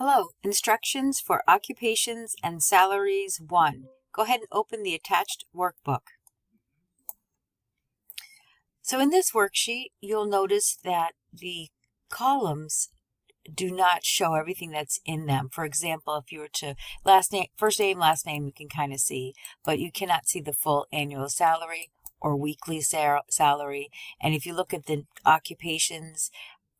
Hello, Instructions for Occupations and Salaries 1. Go ahead and open the attached workbook. So in this worksheet, you'll notice that the columns do not show everything that's in them. For example, if you were to first name, last name, you can kind of see, but you cannot see the full annual salary or weekly salary. And if you look at the occupations,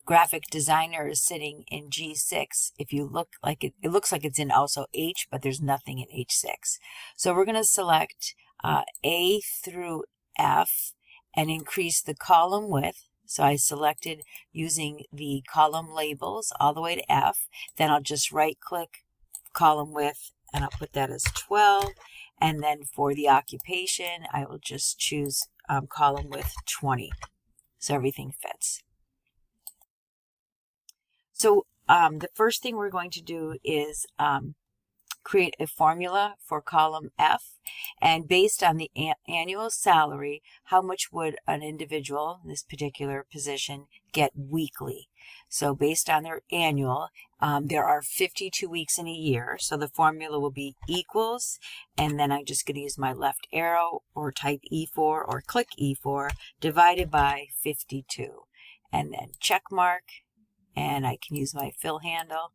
graphic designer is sitting in G6. If you look like it looks like it's in also H, but there's nothing in H6. So we're going to select A through F and increase the column width. So I selected using the column labels all the way to F. Then I'll just right click column width and I'll put that as 12. And then for the occupation, I will just choose column width 20. So everything fits. So the first thing we're going to do is create a formula for column F, and based on the annual salary, how much would an individual in this particular position get weekly? So based on their annual, there are 52 weeks in a year, so the formula will be equals, and then I'm just going to use my left arrow or type E4 or click E4 divided by 52, and then check mark. And I can use my fill handle.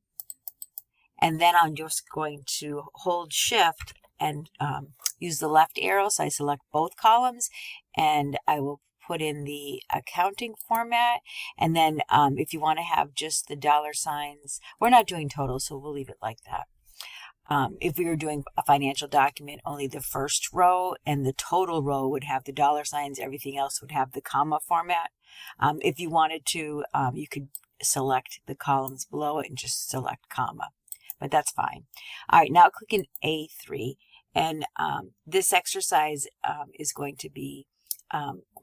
And then I'm just going to hold shift and use the left arrow. So I select both columns and I will put in the accounting format. And then if you want to have just the dollar signs, we're not doing total, so we'll leave it like that. If we were doing a financial document, only the first row and the total row would have the dollar signs. Everything else would have the comma format. If you wanted to, you could select the columns below it and just select comma, but that's fine. All right, now click in A3, and this exercise is going to be,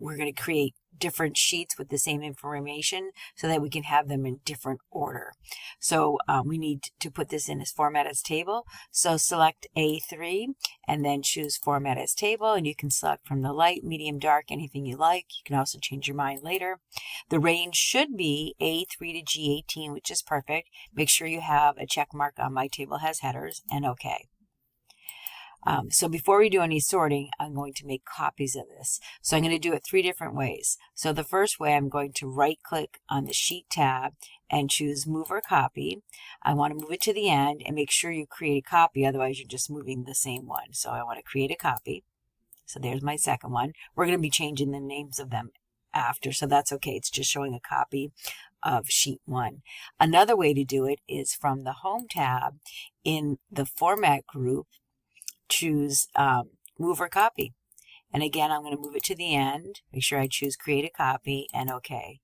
we're going to create different sheets with the same information so that we can have them in different order. So we need to put this in as format as table. So select A3 and then choose format as table, and you can select from the light, medium, dark, anything you like. You can also change your mind later. The range should be A3 to G18, which is perfect. Make sure you have a check mark on my table has headers and OK. So before we do any sorting, I'm going to make copies of this. So I'm going to do it 3 different ways. So the first way, I'm going to right click on the sheet tab and choose move or copy. I want to move it to the end and make sure you create a copy, otherwise you're just moving the same one. So I want to create a copy. So there's my second one. We're going to be changing the names of them after, so that's okay. It's just showing a copy of sheet 1. Another way to do it is from the home tab in the format group, choose move or copy. And again, I'm going to move it to the end. Make sure I choose create a copy and OK.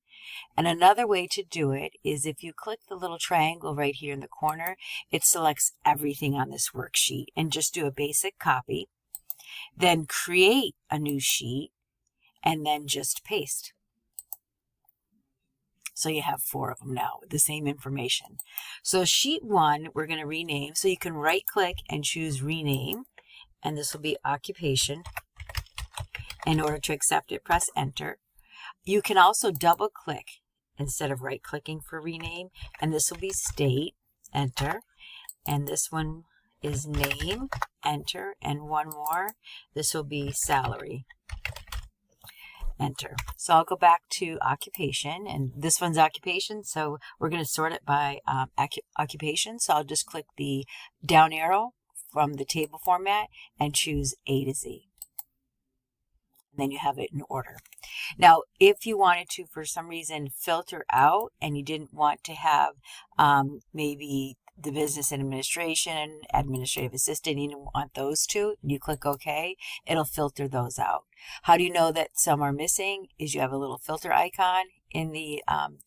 And another way to do it is if you click the little triangle right here in the corner, it selects everything on this worksheet, and just do a basic copy. Then create a new sheet and then just paste. So you have 4 of them now with the same information. So sheet 1, we're going to rename. So you can right click and choose rename. And this will be occupation. In order to accept it, press enter. You can also double click instead of right clicking for rename. And this will be state, enter. And this one is name, enter. And one more, this will be salary, enter. So I'll go back to occupation, and this one's occupation. So we're going to sort it by occupation. So I'll just click the down arrow from the table format and choose A to Z. And then you have it in order. Now, if you wanted to, for some reason, filter out and you didn't want to have maybe the business administration, administrative assistant, you don't want those two, you click OK, it'll filter those out. How do you know that some are missing? Is you have a little filter icon in the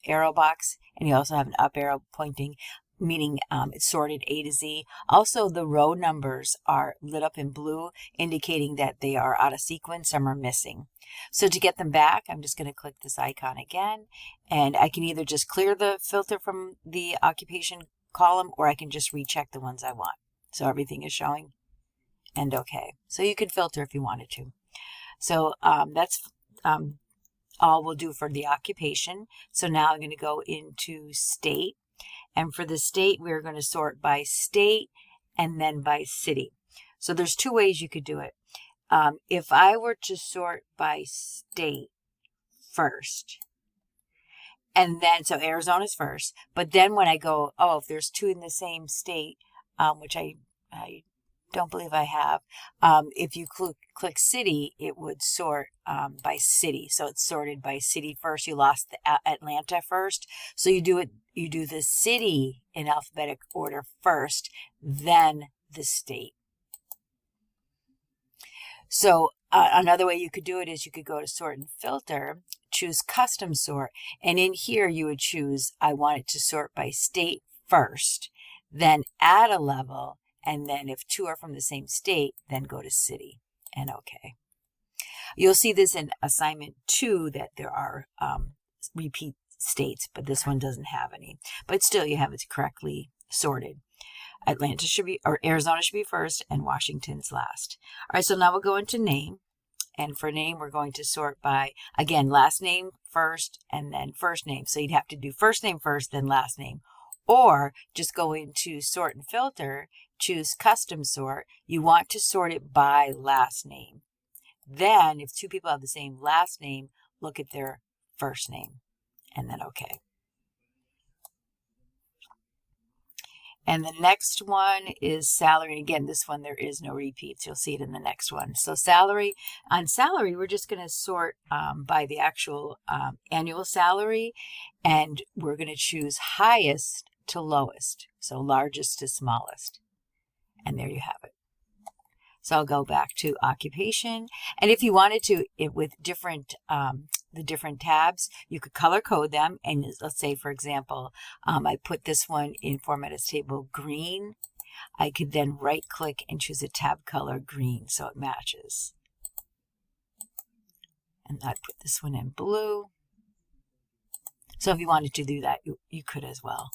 arrow box, and you also have an up arrow pointing, meaning it's sorted A to Z. Also, the row numbers are lit up in blue, indicating that they are out of sequence. Some are missing. So to get them back, I'm just going to click this icon again, and I can either just clear the filter from the occupation column, or I can just recheck the ones I want. So everything is showing and OK. So you could filter if you wanted to. So that's all we'll do for the occupation. So now I'm going to go into state. And for the state, we're going to sort by state and then by city. So there's two ways you could do it. If I were to sort by state first, and then, so Arizona's first, but then when I go, oh, if there's two in the same state, which I don't believe I have, if you click city, it would sort by city. So it's sorted by city first. You lost the Atlanta first. So you do the city in alphabetic order first, then the state. So another way you could do it is you could go to sort and filter, choose custom sort, and in here you would choose, I want it to sort by state first, then add a level, and then if two are from the same state, then go to city and OK. You'll see this in assignment 2 that there are repeat states, but this one doesn't have any. But still, you have it correctly sorted. Atlanta should be, or Arizona should be first, and Washington's last. All right, so now we'll go into name. And for name, we're going to sort by, again, last name first and then first name. So you'd have to do first name first, then last name. Or just go into sort and filter, choose custom sort. You want to sort it by last name. Then, if two people have the same last name, look at their first name, and then OK. And the next one is salary. Again, this one, there is no repeats. You'll see it in the next one. So salary, on salary, we're just going to sort by the actual annual salary, and we're going to choose highest to lowest. So largest to smallest. And there you have it. So I'll go back to occupation. And if you wanted to, with different the different tabs, you could color code them. And let's say, for example, I put this one in format as table green. I could then right click and choose a tab color green so it matches. And I'd put this one in blue. So if you wanted to do that, you could as well.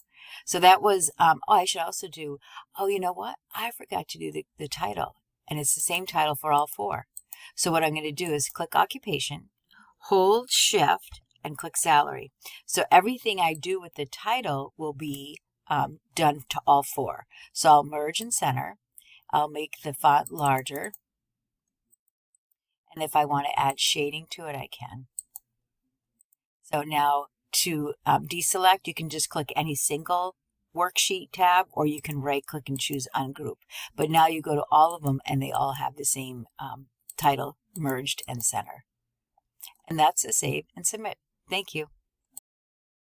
So that was, oh, I should also do, oh, you know what? I forgot to do the title. And it's the same title for all 4. So what I'm going to do is click occupation, hold shift, and click salary. So everything I do with the title will be done to all 4. So I'll merge and center. I'll make the font larger. And if I want to add shading to it, I can. So now to deselect, you can just click any single worksheet tab, or you can right click and choose ungroup. But now you go to all of them and they all have the same title, merged and center. And that's a save and submit. Thank you.